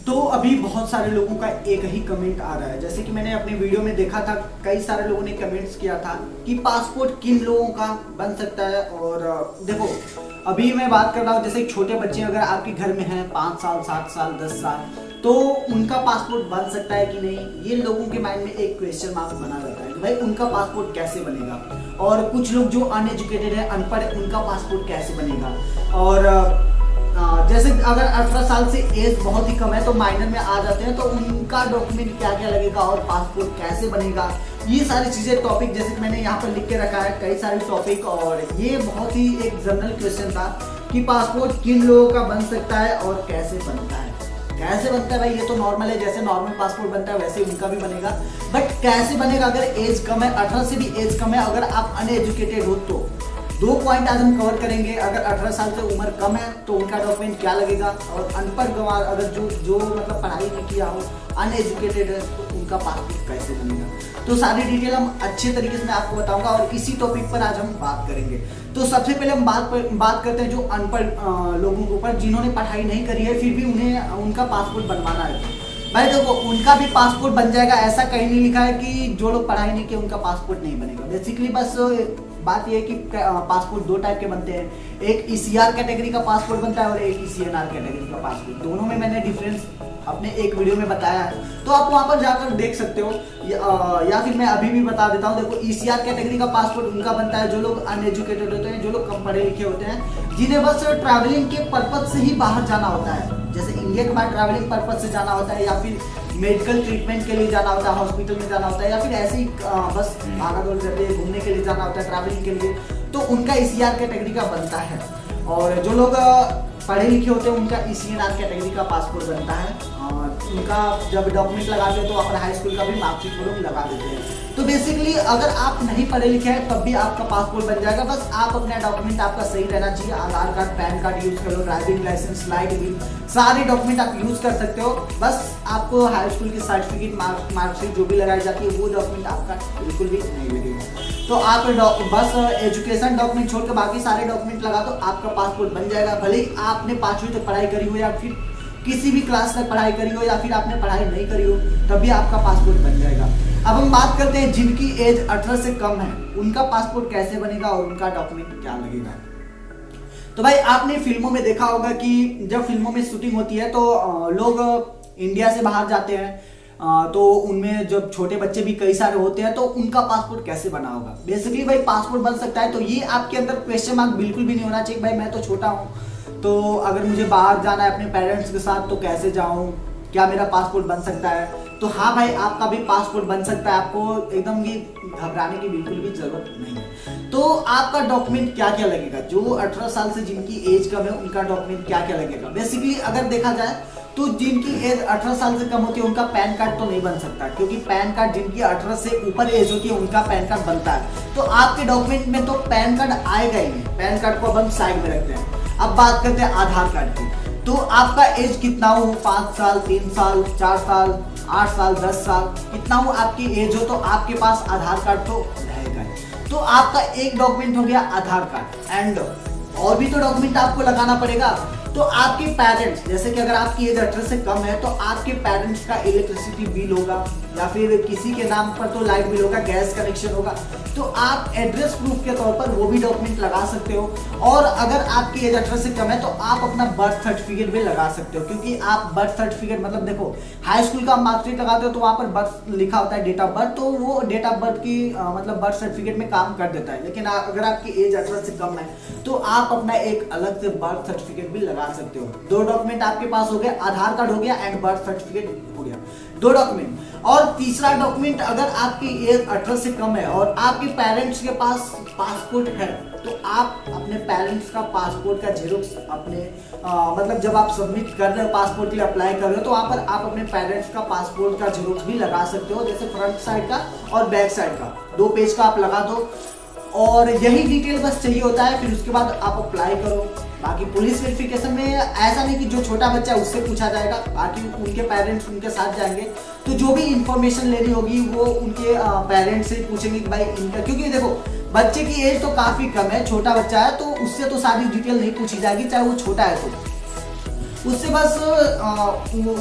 तो अभी बहुत सारे लोगों का एक ही कमेंट आ रहा है, जैसे कि मैंने अपने वीडियो में देखा था, कई सारे लोगों ने कमेंट्स किया था कि पासपोर्ट किन लोगों का बन सकता है। और देखो, अभी मैं बात कर रहा हूँ, जैसे छोटे बच्चे अगर आपके घर में हैं 5 साल 7 साल 10 साल, तो उनका पासपोर्ट बन सकता है कि नहीं, ये लोगों के माइंड में एक क्वेश्चन मार्क बना रहता है कि भाई उनका पासपोर्ट कैसे बनेगा। और कुछ लोग जो अनएजुकेटेड है, अनपढ़, उनका पासपोर्ट कैसे बनेगा। और जैसे अगर 18 साल से एज बहुत ही कम है तो माइनर में आ जाते हैं, तो उनका डॉक्यूमेंट क्या क्या लगेगा और पासपोर्ट कैसे बनेगा, ये सारी चीजें टॉपिक जैसे कि मैंने यहाँ पर लिख के रखा है, कई सारे टॉपिक। और ये बहुत ही एक जनरल क्वेश्चन था कि पासपोर्ट किन लोगों का बन सकता है और कैसे बनता है। कैसे बनता है भाई, ये तो नॉर्मल है, जैसे नॉर्मल पासपोर्ट बनता है वैसे उनका भी बनेगा। बट कैसे बनेगा, अगर एज कम है, 18 से भी एज कम है, अगर आप अनएजुकेटेड हो तो 2 पॉइंट आज हम कवर करेंगे। अगर 18 साल से उम्र कम है तो उनका डॉक्यूमेंट क्या लगेगा, और अनपढ़ गंवार अगर जो मतलब पढ़ाई नहीं किया हो, अनएजुकेटेड है, तो उनका पासपोर्ट कैसे बनेगा। तो सारी डिटेल हम अच्छे तरीके से मैं आपको बताऊंगा और इसी टॉपिक पर आज हम बात करेंगे। तो सबसे पहले हम बात करते हैं जो अनपढ़ लोगों के ऊपर, जिन्होंने पढ़ाई नहीं करी है फिर भी उन्हें उनका पासपोर्ट बनवाना है। भाई देखो, उनका भी पासपोर्ट बन जाएगा, ऐसा कहीं नहीं लिखा है कि जो लोग पढ़ाई नहीं किए उनका पासपोर्ट नहीं बनेगा। बेसिकली बस बात यह है कि पासपोर्ट 2 टाइप के बनते हैं, एक ईसीआर कैटेगरी का पासपोर्ट बनता है और एक ईसीएनआर कैटेगरी का पासपोर्ट। दोनों में मैंने डिफरेंस अपने एक वीडियो में बताया है, तो आप वहां पर जाकर देख सकते हो, या फिर मैं अभी भी बता देता हूँ। देखो, ईसीआर कैटेगरी का पासपोर्ट उनका बनता है जो लोग अनएजुकेटेड होते हैं, जो लोग कम पढ़े लिखे होते हैं, जिन्हें बस ट्रैवलिंग के पर्पज से ही बाहर जाना होता है। जैसे इंडिया के बाहर ट्रैवलिंग पर्पज से जाना होता है, या फिर मेडिकल ट्रीटमेंट के लिए जाना होता है, हॉस्पिटल में जाना होता है, या फिर ऐसे ही बस भागा दौड़ करके घूमने के लिए जाना होता है, ट्रैवलिंग के लिए, तो उनका ईसीआर कैटेगरी का बनता है। और जो लोग पढ़े लिखे होते हैं उनका ईसीएनआर कैटेगरी का पासपोर्ट बनता है। और उनका जब डॉक्यूमेंट लगाते हैं तो अपना हाई स्कूल का भी मार्कशीट वो लोग लगा देते हैं। तो बेसिकली अगर आप नहीं पढ़े लिखे हैं तब भी आपका पासपोर्ट बन जाएगा, बस आप अपना डॉक्यूमेंट आपका सही रहना चाहिए। आधार कार्ड, पैन कार्ड यूज करो, ड्राइविंग लाइसेंस, लाइट बिल, सारे डॉक्यूमेंट आप यूज कर सकते हो। बस आपको हाई स्कूल की सर्टिफिकेट, मार्कशीट जो भी लगाई जाती है वो डॉक्यूमेंट आपका बिल्कुल भी नहीं लगेगा। तो आप बस एजुकेशन डॉक्यूमेंट छोड़कर बाकी सारे डॉक्यूमेंट लगा दो, आपका पासपोर्ट बन जाएगा। भले ही आपने 5वीं तक पढ़ाई करी हो, या फिर किसी भी क्लास तक पढ़ाई करी हो, या फिर आपने पढ़ाई नहीं करी हो, तभी आपका पासपोर्ट बन जाएगा। अब हम बात करते हैं जिनकी एज 18 से कम है, उनका पासपोर्ट कैसे बनेगा और उनका डॉक्यूमेंट क्या लगेगा। तो भाई आपने फिल्मों में देखा होगा कि जब फिल्मों में शूटिंग होती है तो लोग इंडिया से बाहर जाते हैं, तो उनमें जब छोटे बच्चे भी कई सारे होते हैं, तो उनका पासपोर्ट कैसे बना होगा। बेसिकली भाई पासपोर्ट बन सकता है, तो ये आपके अंदर क्वेश्चन मार्क बिल्कुल भी नहीं होना चाहिए। भाई मैं तो छोटा हूँ, तो अगर मुझे बाहर जाना है अपने पेरेंट्स के साथ तो कैसे जाऊँ, क्या मेरा पासपोर्ट बन सकता है। तो हाँ भाई, आपका भी पासपोर्ट बन सकता है, आपको एकदम भी घबराने की बिल्कुल भी जरूरत नहीं है। तो आपका डॉक्यूमेंट क्या क्या लगेगा, जो 18 साल से जिनकी एज कम है उनका डॉक्यूमेंट क्या क्या लगेगा। बेसिकली अगर देखा जाए तो जिनकी एज 18 साल से कम होती है उनका पैन कार्ड तो नहीं बन सकता, क्योंकि पैन कार्ड जिनकी 18 से ऊपर एज होती है उनका पैन कार्ड बनता है। तो आपके डॉक्यूमेंट में तो पैन कार्ड आएगा ही नहीं, पैन कार्ड को अब हम साइड में रखते हैं। अब बात करते हैं आधार कार्ड की। तो आपका एज कितना हो, 5 साल, 3 साल, 4 साल, 8 साल, 10 साल, कितना हो आपकी एज हो, तो आपके पास आधार कार्ड तो रहेगा। तो आपका एक डॉक्यूमेंट हो गया आधार कार्ड, एंड और भी तो डॉक्यूमेंट आपको लगाना पड़ेगा। तो आपके पेरेंट्स, जैसे कि अगर आपकी एज 18 से कम है तो आपके पेरेंट्स का इलेक्ट्रिसिटी बिल होगा, या फिर किसी के नाम पर तो लाइट बिल होगा, गैस कनेक्शन होगा, तो आप एड्रेस प्रूफ के तौर पर वो भी डॉक्यूमेंट लगा सकते हो। और अगर आपकी एज 18 से कम है तो आप अपना बर्थ सर्टिफिकेट भी लगा सकते हो, क्योंकि आप बर्थ सर्टिफिकेट मतलब देखो, हाई स्कूल का मार्कशीट लगाते हो तो वहां पर बर्थ लिखा होता है, डेट ऑफ बर्थ, तो वो डेट ऑफ बर्थ की मतलब बर्थ सर्टिफिकेट में काम कर देता है। लेकिन अगर आपकी एज 18 से कम है तो आप अपना एक अलग से बर्थ सर्टिफिकेट भी लगा सकते हो। 2 डॉक्यूमेंट आपके पास हो गए, आधार कार्ड हो गया एंड बर्थ सर्टिफिकेट हो गया, 2 डॉक्यूमेंट। और तीसरा डॉक्यूमेंट, अगर आपकी एज 18 से कम है और आपके पेरेंट्स के पास पासपोर्ट है, तो आप अपने पेरेंट्स का पासपोर्ट का जेरोक्स अपने मतलब जब आप सबमिट कर रहे हो पासपोर्ट के लिए अप्लाई कर रहे हो, तो वहां पर आप अपने पेरेंट्स का पासपोर्ट का जेरोक्स भी लगा सकते हो, जैसे फ्रंट साइड का और बैक साइड का, 2 पेज का आप लगा दो। और यही डिटेल बस चाहिए होता है, फिर उसके बाद आप अप्लाई करो। बाकी पुलिस वेरिफिकेशन में ऐसा नहीं कि जो छोटा बच्चा है उससे पूछा जाएगा, बाकी उनके पेरेंट्स उनके साथ जाएंगे, तो जो भी इंफॉर्मेशन लेनी होगी वो उनके पेरेंट्स से पूछेंगे कि भाई इनका, क्योंकि देखो बच्चे की एज तो काफी कम है, छोटा बच्चा है, तो उससे तो सारी डिटेल नहीं पूछी जाएगी, चाहे वो छोटा है तो। उससे बस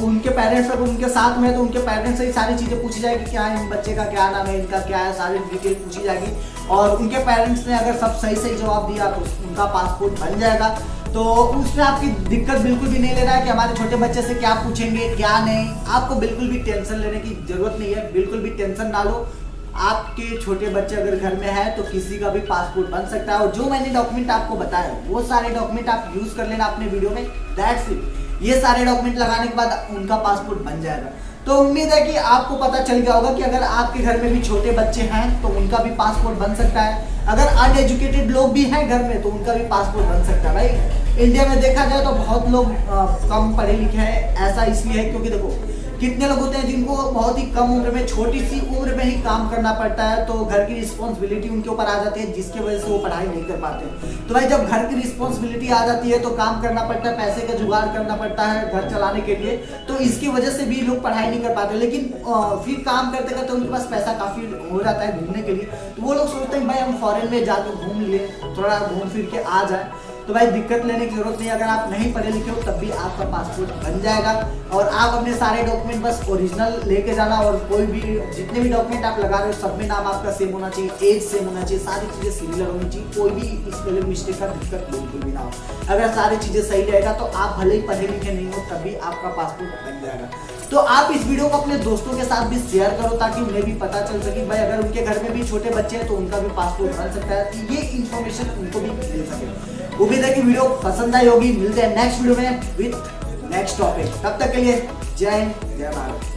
उनके पेरेंट्स अगर उनके साथ में है तो उनके पेरेंट्स से ही सारी चीज़ें पूछी जाएगी, क्या है इन बच्चे का, क्या नाम है, इनका क्या है, सारी डिटेल पूछी जाएगी। और उनके पेरेंट्स ने अगर सब सही सही जवाब दिया तो उनका पासपोर्ट बन जाएगा। तो उसमें आपकी दिक्कत बिल्कुल भी नहीं लेना है कि हमारे छोटे बच्चे से क्या पूछेंगे क्या नहीं। आपको बिल्कुल भी टेंशन लेने की जरूरत नहीं है, बिल्कुल भी टेंशन ना लो। आपके छोटे बच्चे अगर घर में है तो किसी का भी पासपोर्ट बन सकता है। और जो मैंने डॉक्यूमेंट आपको बताया वो सारे डॉक्यूमेंट आप यूज कर लेना अपने वीडियो में, दैट्स इट। ये सारे डॉक्यूमेंट लगाने के बाद उनका पासपोर्ट बन जाएगा। तो उम्मीद है कि आपको पता चल गया होगा कि अगर आपके घर में भी छोटे बच्चे हैं तो उनका भी पासपोर्ट बन सकता है। अगर अनएजुकेटेड लोग भी हैं घर में तो उनका भी पासपोर्ट बन सकता है। भाई इंडिया में देखा जाए तो बहुत लोग कम पढ़े लिखे हैं। ऐसा इसलिए है क्योंकि देखो कितने लोग होते हैं जिनको बहुत ही कम उम्र में, छोटी सी उम्र में ही काम करना पड़ता है, तो घर की रिस्पॉन्सिबिलिटी उनके ऊपर आ जाती है जिसकी वजह से वो पढ़ाई नहीं कर पाते। तो भाई जब घर की रिस्पॉन्सिबिलिटी आ जाती है तो काम करना पड़ता है, पैसे का जुगाड़ करना पड़ता है घर चलाने के लिए, तो इसकी वजह से भी लोग पढ़ाई नहीं कर पाते। लेकिन फिर काम करते करते उनके पास पैसा काफी हो जाता है घूमने के लिए, तो वो लोग सोचते हैं भाई हम फॉरेन में जाकर घूम लिए, थोड़ा घूम फिर के आ जाए। तो भाई दिक्कत लेने की जरूरत नहीं। अगर आप नहीं पढ़े लिखे हो तब भी आपका पासपोर्ट बन जाएगा। और आप अपने सारे डॉक्यूमेंट बस ओरिजिनल लेके जाना, और कोई भी जितने भी डॉक्यूमेंट आप लगा रहे हो सब में नाम आपका सेम होना चाहिए, एज सेम होना चाहिए, सारी चीजें सिमिलर होनी चाहिए, कोई भी स्पेलिंग मिस्टेक का दिक्कत बिल्कुल भी ना हो। अगर सारी चीजें सही रहेगा तो आप भले ही पढ़े लिखे नहीं हो तब भी आपका पासपोर्ट बन जाएगा। तो आप इस वीडियो को अपने दोस्तों के साथ भी शेयर करो ताकि उन्हें भी पता चल सके भाई अगर उनके घर में भी छोटे बच्चे हैं तो उनका भी पासपोर्ट बन सकता है। ये इन्फॉर्मेशन उनको भी मिल सके। उम्मीद है कि वीडियो पसंद आई होगी। मिलते हैं नेक्स्ट वीडियो में विथ नेक्स्ट टॉपिक। तब तक के लिए जय हिंद, जय भारत।